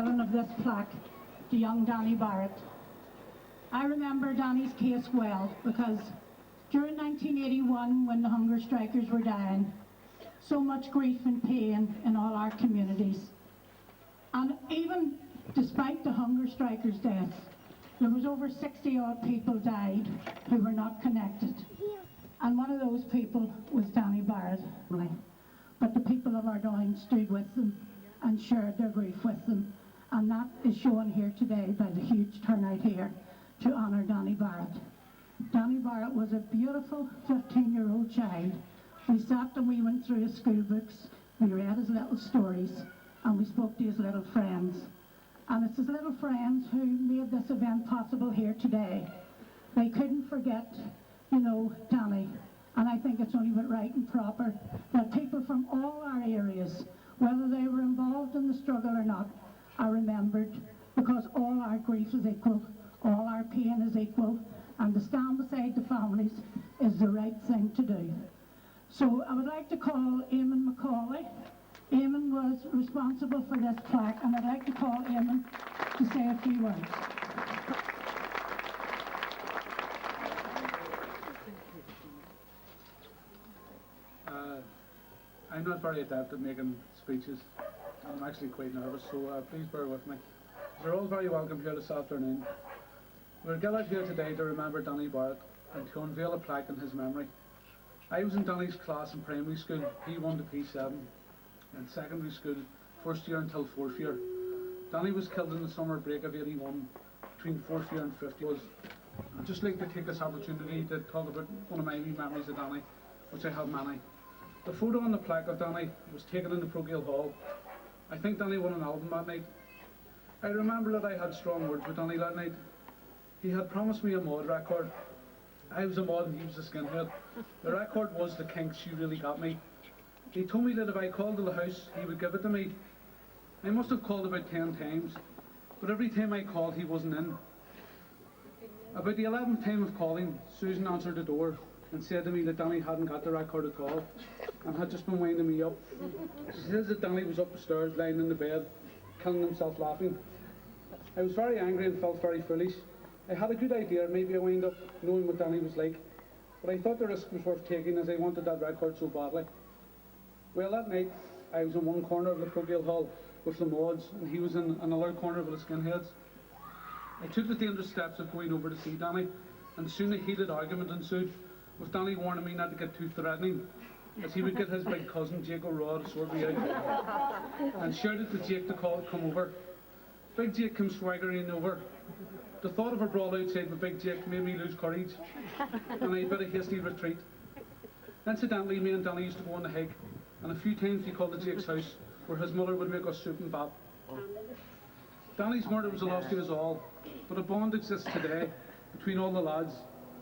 unveiling of this plaque to young Danny Barrett. I remember Danny's case well because during 1981, when the hunger strikers were dying, so much grief and pain in all our communities. And even despite the hunger strikers' deaths, there was over 60 odd people died who were not connected. And one of those people was Danny Barrett. But the people of Ardoyne stood with them and shared their grief with them. And that is shown here today by the huge turnout here to honour Danny Barrett. Danny Barrett was a beautiful 15-year-old child. We sat and we went through his school books, we read his little stories, and we spoke to his little friends. And it's his little friends who made this event possible here today. They couldn't forget, you know, Danny. And I think it's only but right and proper that people from all our areas, whether they were involved in the struggle or not, are remembered, because all our grief is equal, all our pain is equal, and to stand beside the families is the right thing to do. So I would like to call Eamon Macaulay. Eamon was responsible for this plaque, and I'd like to call Eamon to say a few words. I'm not very adept at making speeches. I'm actually quite nervous, so please bear with me. You're all very welcome here this afternoon. We're gathered here today to remember Danny Barrett and to unveil a plaque in his memory. I was in Danny's class in primary school, P1 to P7, and secondary school, first year until fourth year. Danny was killed in the summer break of '81, between fourth year and fifth year. I'd just like to take this opportunity to talk about one of my wee memories of Danny, which I have many. The photo on the plaque of Danny was taken in the Parochial Hall. I think Danny won an album that night. I remember that I had strong words with Danny that night. He had promised me a mod record. I was a mod and he was a skinhead. The record was The Kinks, You Really Got Me. He told me that if I called to the house, he would give it to me. I must have called about 10 times, but every time I called, he wasn't in. About the 11th time of calling, Susan answered the door and said to me that Danny hadn't got the record at all and had just been winding me up. She says that Danny was up the stairs, lying in the bed, killing himself laughing. I was very angry and felt very foolish. I had a good idea, maybe I wound up knowing what Danny was like, but I thought the risk was worth taking as I wanted that record so badly. Well, that night, I was in one corner of the Parochial Hall with the mods, and he was in another corner with the skinheads. I took the dangerous steps of going over to see Danny, and soon a heated argument ensued, with Danny warning me not to get too threatening, as he would get his big cousin Jake O'Raw to sort me out, and shouted to Jake to come over. Big Jake came swaggering over. The thought of a brawl outside with Big Jake made me lose courage, and I bit a hasty retreat. Incidentally, me and Danny used to go on the hike, and a few times we called at Jake's house, where his mother would make us soup and bap. Danny's murder was a loss to us all, but a bond exists today between all the lads,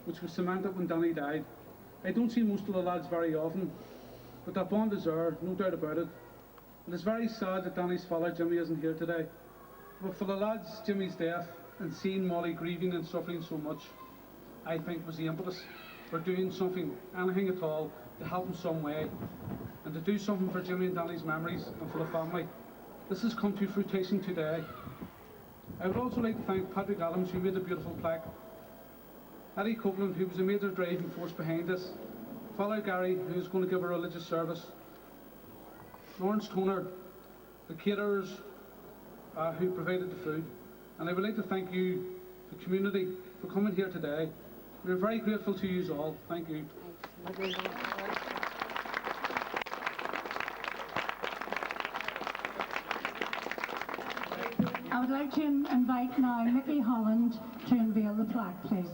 which was cemented when Danny died. I don't see most of the lads very often, but that bond is there, no doubt about it. It is very sad that Danny's father Jimmy isn't here today, but for the lads, Jimmy's death and seeing Molly grieving and suffering so much, I think was the impetus for doing something, anything at all, to help in some way, and to do something for Jimmy and Danny's memories and for the family. This has come to fruition today. I would also like to thank Patrick Adams, who made the beautiful plaque, Eddie Copeland, who was a major driving force behind this, Father Gary, who is going to give a religious service, Lawrence Toner, the caterers who provided the food, and I would like to thank you, the community, for coming here today. We are very grateful to you all. Thank you. I would like to invite now Mickey Holland to unveil the plaque, please.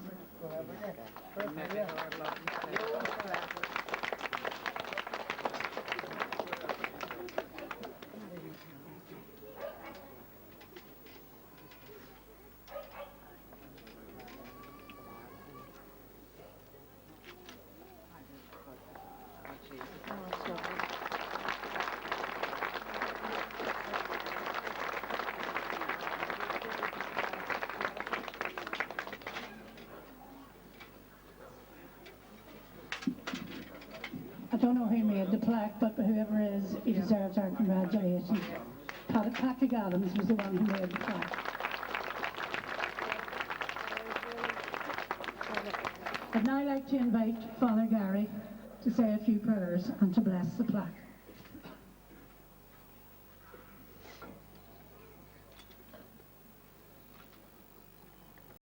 I don't know who made the plaque, but whoever is, he deserves our congratulations. Patrick Adams was the one who made the plaque. I'd now like to invite Father Gary to say a few prayers and to bless the plaque.